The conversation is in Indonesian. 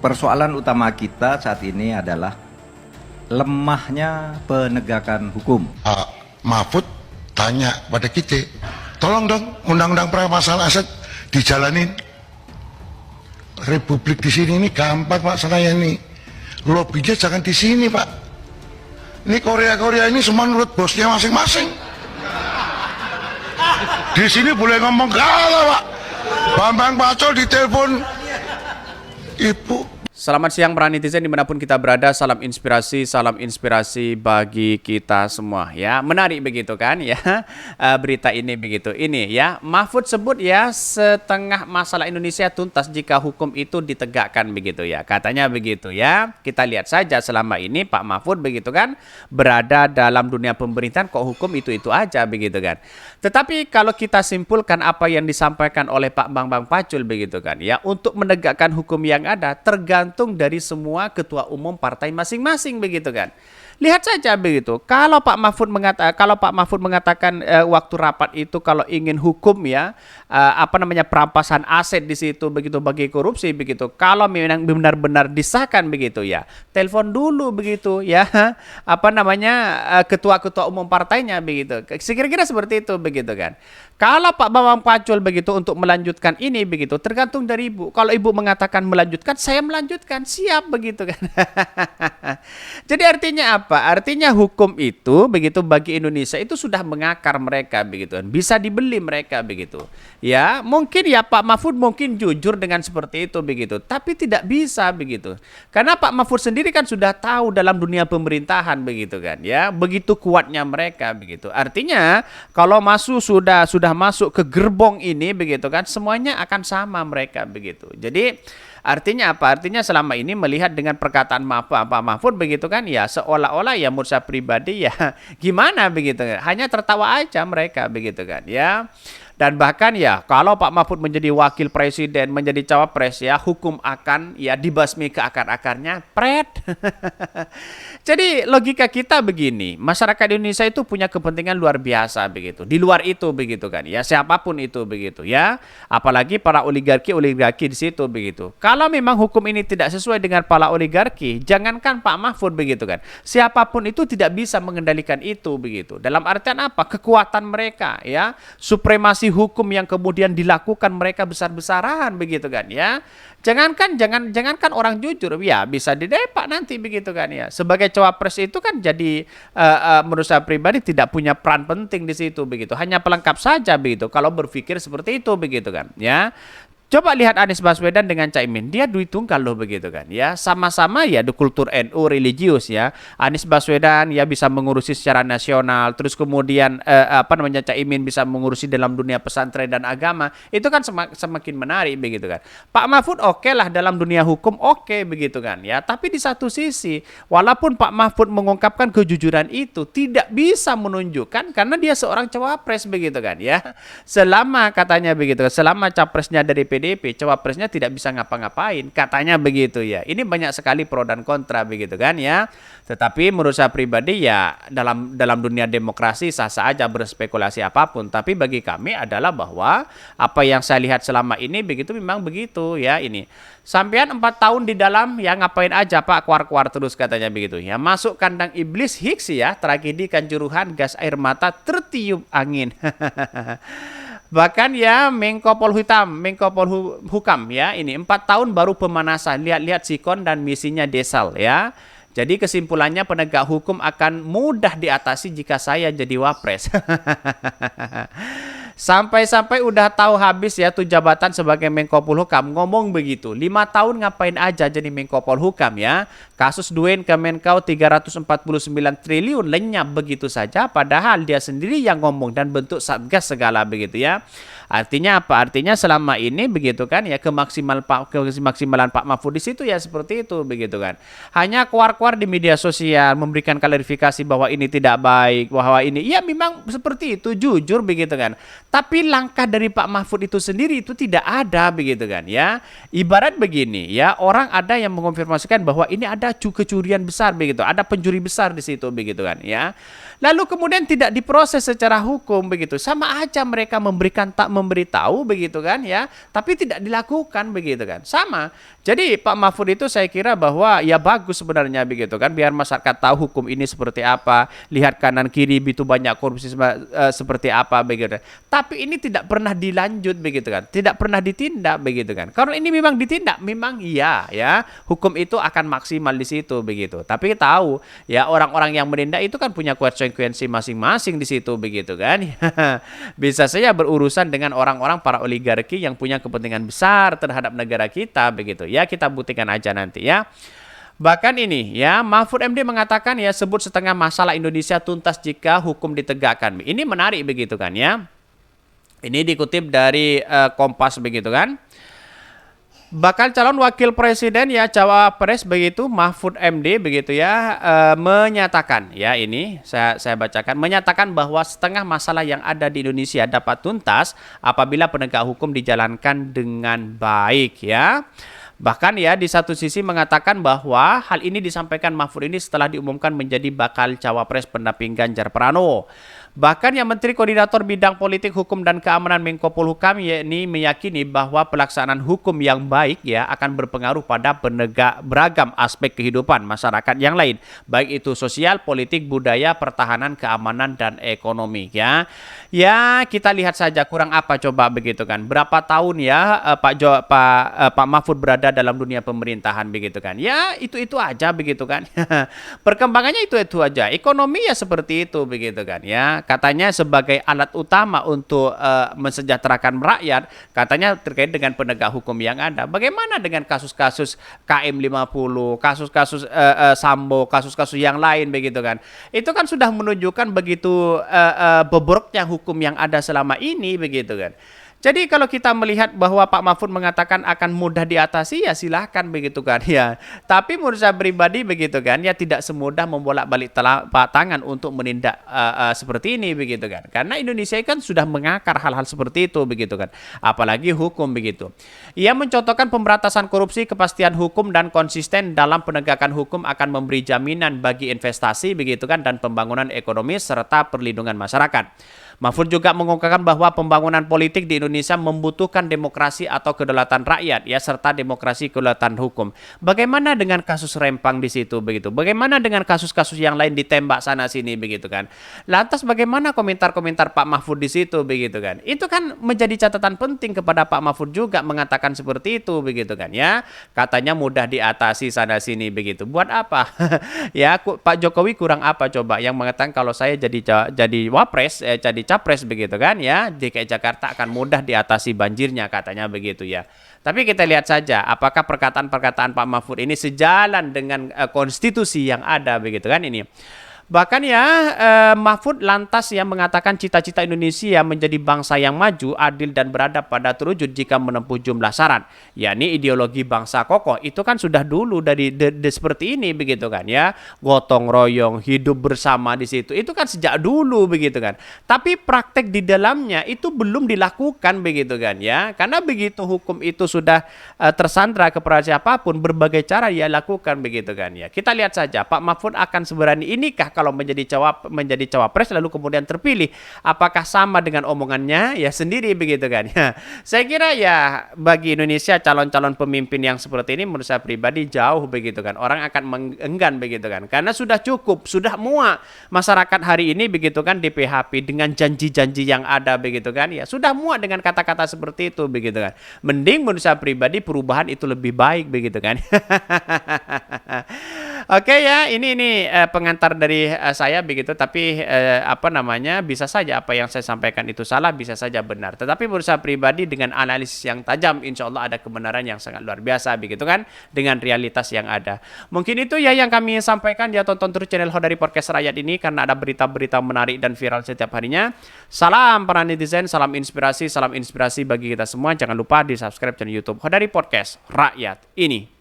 persoalan utama kita saat ini adalah lemahnya penegakan hukum. Pak Mahfud tanya pada kita, tolong dong undang-undang masalah aset dijalanin. Republik di sini ini gampang Pak Senayani, lobbynya jangan di sini Pak. Ini Korea ini semua menurut bosnya masing-masing. Di sini boleh ngomong kalah Pak. Bambang Pacul ditelepon Ibu. Selamat siang para netizen dimanapun kita berada, salam inspirasi bagi kita semua ya. Menarik begitu kan ya berita ini begitu. Ini ya, Mahfud sebut ya setengah masalah Indonesia tuntas jika hukum itu ditegakkan begitu ya. Katanya begitu ya. Kita lihat saja selama ini Pak Mahfud begitu kan berada dalam dunia pemerintahan kok hukum itu aja begitu kan. Tetapi kalau kita simpulkan apa yang disampaikan oleh Pak Bambang Pacul begitu kan ya, untuk menegakkan hukum yang ada tergantung dari semua ketua umum partai masing-masing begitu kan. Lihat saja begitu. Kalau Pak Mahfud mengatakan waktu rapat itu kalau ingin hukum ya perampasan aset di situ begitu bagi korupsi begitu. Kalau memang benar-benar disahkan begitu ya, telepon dulu begitu ya ketua-ketua umum partainya begitu. Kira-kira seperti itu begitu kan. Kalau Pak Bambang Pacul begitu untuk melanjutkan ini begitu tergantung dari Ibu. Kalau Ibu mengatakan melanjutkan, saya melanjutkan, siap begitu kan. Jadi artinya apa? Artinya hukum itu begitu bagi Indonesia itu sudah mengakar mereka begitu kan. Bisa dibeli mereka begitu. Ya, mungkin ya Pak Mahfud mungkin jujur dengan seperti itu begitu, tapi tidak bisa begitu. Karena Pak Mahfud sendiri kan sudah tahu dalam dunia pemerintahan begitu kan ya. Begitu kuatnya mereka begitu. Artinya kalau sudah masuk ke gerbong ini begitu kan, semuanya akan sama mereka begitu. Jadi artinya apa? Artinya selama ini melihat dengan perkataan Pak Mahfud begitu kan ya, seolah-olah ya menurut saya pribadi ya gimana begitu, hanya tertawa aja mereka begitu kan ya. Dan bahkan ya kalau Pak Mahfud menjadi wakil presiden, menjadi cawapres ya, hukum akan ya dibasmi ke akar-akarnya, pret. Jadi logika kita begini, masyarakat Indonesia itu punya kepentingan luar biasa begitu. Di luar itu begitu kan ya, siapapun itu begitu ya. Apalagi para oligarki di situ begitu. Kalau memang hukum ini tidak sesuai dengan para oligarki, jangankan Pak Mahfud begitu kan. Siapapun itu tidak bisa mengendalikan itu begitu. Dalam artian apa? Kekuatan mereka ya, supremasi hukum yang kemudian dilakukan mereka besar-besaran begitu kan ya. Jangankan orang jujur ya bisa didepak nanti begitu kan ya. Sebagai cawapres itu kan jadi menurut saya pribadi tidak punya peran penting di situ begitu. Hanya pelengkap saja begitu kalau berpikir seperti itu begitu kan ya. Coba lihat Anies Baswedan dengan Caimin, dia duit tunggal loh begitu kan ya, sama-sama ya di kultur NU religius ya. Anies Baswedan ya bisa mengurusi secara nasional, terus kemudian Caimin bisa mengurusi dalam dunia pesantren dan agama, itu kan semakin menarik begitu kan. Pak Mahfud oke lah dalam dunia hukum oke begitu kan ya, tapi di satu sisi walaupun Pak Mahfud mengungkapkan kejujuran itu tidak bisa menunjukkan karena dia seorang cawapres begitu kan ya. Selama katanya begitu, selama capresnya dari PDP, cawapresnya tidak bisa ngapa-ngapain, katanya begitu ya. Ini banyak sekali pro dan kontra begitu kan ya. Tetapi menurut saya pribadi ya dalam dunia demokrasi sah-sah aja berspekulasi apapun. Tapi bagi kami adalah bahwa apa yang saya lihat selama ini begitu memang begitu ya ini. Sampean 4 tahun di dalam ya ngapain aja Pak, keluar-keluar terus katanya begitu ya. Masuk kandang iblis Hicks ya, tragedi kanjuruhan gas air mata tertiup angin. Bahkan ya Menko Polhukam ya ini 4 tahun baru pemanasan, lihat-lihat sikon dan misinya Desal ya. Jadi kesimpulannya penegak hukum akan mudah diatasi jika saya jadi wapres. Sampai-sampai udah tahu habis ya tuh jabatan sebagai Menko Polhukam, ngomong begitu. 5 tahun ngapain aja jadi Menko Polhukam ya. Kasus Duen Kemenkau 349 triliun lenyap begitu saja, padahal dia sendiri yang ngomong dan bentuk satgas segala begitu ya. Artinya apa? Artinya selama ini begitu kan ya kemaksimalan Pak Mahfud di situ ya seperti itu begitu kan. Hanya keluar-keluar di media sosial memberikan klarifikasi bahwa ini tidak baik, bahwa ini ya memang seperti itu, jujur begitu kan. Tapi langkah dari Pak Mahfud itu sendiri itu tidak ada begitu kan ya. Ibarat begini ya, orang ada yang mengonfirmasikan bahwa ini ada kecurian besar begitu, ada pencuri besar di situ begitu kan ya. lalu kemudian tidak diproses secara hukum begitu, sama aja mereka memberikan tak memberitahu begitu kan ya, tapi tidak dilakukan begitu kan, sama. Jadi Pak Mahfud itu saya kira bahwa ya bagus sebenarnya begitu kan, biar masyarakat tahu hukum ini seperti apa, lihat kanan kiri itu banyak korupsi seperti apa begitu. Tapi ini tidak pernah dilanjut begitu kan, tidak pernah ditindak begitu kan. Kalau ini memang ditindak, memang iya ya, hukum itu akan maksimal di situ begitu. Tapi tahu ya, orang-orang yang menindak itu kan punya konsekuensi masing-masing di situ begitu kan. Bisa saja berurusan dengan orang-orang para oligarki yang punya kepentingan besar terhadap negara kita begitu. Ya kita buktikan aja nanti ya. Bahkan ini ya, Mahfud MD mengatakan ya, sebut setengah masalah Indonesia tuntas jika hukum ditegakkan. Ini menarik begitu kan ya. Ini dikutip dari Kompas begitu kan. Bakal calon wakil presiden ya, cawapres begitu, Mahfud MD begitu ya, menyatakan ya, ini saya bacakan, menyatakan bahwa setengah masalah yang ada di Indonesia dapat tuntas apabila penegak hukum dijalankan dengan baik ya. Bahkan ya, di satu sisi mengatakan bahwa hal ini disampaikan Mahfud ini setelah diumumkan menjadi bakal cawapres pendamping Ganjar Pranowo. Bahkan yang Menteri Koordinator Bidang Politik, Hukum dan Keamanan Menko Polhukam yakni meyakini bahwa pelaksanaan hukum yang baik ya akan berpengaruh pada penegak beragam aspek kehidupan masyarakat yang lain, baik itu sosial, politik, budaya, pertahanan, keamanan dan ekonomi ya. Ya, kita lihat saja kurang apa coba begitu kan. Berapa tahun ya Pak Mahfud berada dalam dunia pemerintahan begitu kan. Ya, itu aja begitu kan. Perkembangannya itu aja. Ekonomi ya seperti itu begitu kan ya. Katanya sebagai alat utama untuk mensejahterakan rakyat, katanya terkait dengan penegak hukum yang ada. Bagaimana dengan kasus-kasus KM50, kasus-kasus Sambo, kasus-kasus yang lain begitu kan. Itu kan sudah menunjukkan begitu bobroknya hukum yang ada selama ini begitu kan. Jadi kalau kita melihat bahwa Pak Mahfud mengatakan akan mudah diatasi, ya silahkan begitu kan ya. Tapi menurut saya pribadi begitu kan ya, tidak semudah membolak-balik tangan untuk menindak seperti ini begitu kan. Karena Indonesia kan sudah mengakar hal-hal seperti itu begitu kan. Apalagi hukum begitu. Ia mencontohkan pemberantasan korupsi, kepastian hukum dan konsisten dalam penegakan hukum akan memberi jaminan bagi investasi begitu kan, dan pembangunan ekonomi serta perlindungan masyarakat. Mahfud juga mengungkapkan bahwa pembangunan politik di Indonesia membutuhkan demokrasi atau kedaulatan rakyat ya, serta demokrasi kedaulatan hukum. Bagaimana dengan kasus Rempang di situ begitu? Bagaimana dengan kasus-kasus yang lain ditembak sana sini begitu kan? Lantas bagaimana komentar-komentar Pak Mahfud di situ begitu kan? Itu kan menjadi catatan penting kepada Pak Mahfud juga mengatakan seperti itu begitu kan ya. Katanya mudah diatasi sana sini begitu. Buat apa? Ya, Pak Jokowi kurang apa coba yang mengatakan kalau saya jadi wapres, jadi capres begitu kan ya, DKI Jakarta akan mudah diatasi banjirnya katanya begitu ya. Tapi kita lihat saja apakah perkataan-perkataan Pak Mahfud ini sejalan dengan konstitusi yang ada begitu kan ini. Bahkan ya Mahfud lantas yang mengatakan cita-cita Indonesia menjadi bangsa yang maju, adil dan beradab pada terwujud jika menempuh jumlah syarat, yakni ideologi bangsa kokoh. Itu kan sudah dulu dari seperti ini begitu kan ya, gotong royong, hidup bersama di situ. Itu kan sejak dulu begitu kan. Tapi praktek di dalamnya itu belum dilakukan begitu kan ya. Karena begitu hukum itu sudah tersandra kepada siapapun, berbagai cara ia lakukan begitu kan ya. Kita lihat saja Pak Mahfud akan seberani inikah kalau menjadi cawapres lalu kemudian terpilih, apakah sama dengan omongannya ya sendiri begitu kan ya. Saya kira ya bagi Indonesia calon-calon pemimpin yang seperti ini menurut saya pribadi jauh begitu kan, orang akan enggan begitu kan, karena sudah cukup, sudah muak masyarakat hari ini begitu kan di PHP dengan janji-janji yang ada begitu kan ya, sudah muak dengan kata-kata seperti itu begitu kan. Mending menurut saya pribadi perubahan itu lebih baik begitu kan. Oke ya, ini pengantar dari saya begitu, tapi bisa saja apa yang saya sampaikan itu salah, bisa saja benar. Tetapi menurut saya pribadi dengan analisis yang tajam, insya Allah ada kebenaran yang sangat luar biasa begitu kan, dengan realitas yang ada. Mungkin itu ya yang kami sampaikan ya, tonton terus channel Hodari Podcast Rakyat ini karena ada berita-berita menarik dan viral setiap harinya. Salam para netizen, salam inspirasi bagi kita semua. Jangan lupa di subscribe channel YouTube Hodari Podcast Rakyat ini.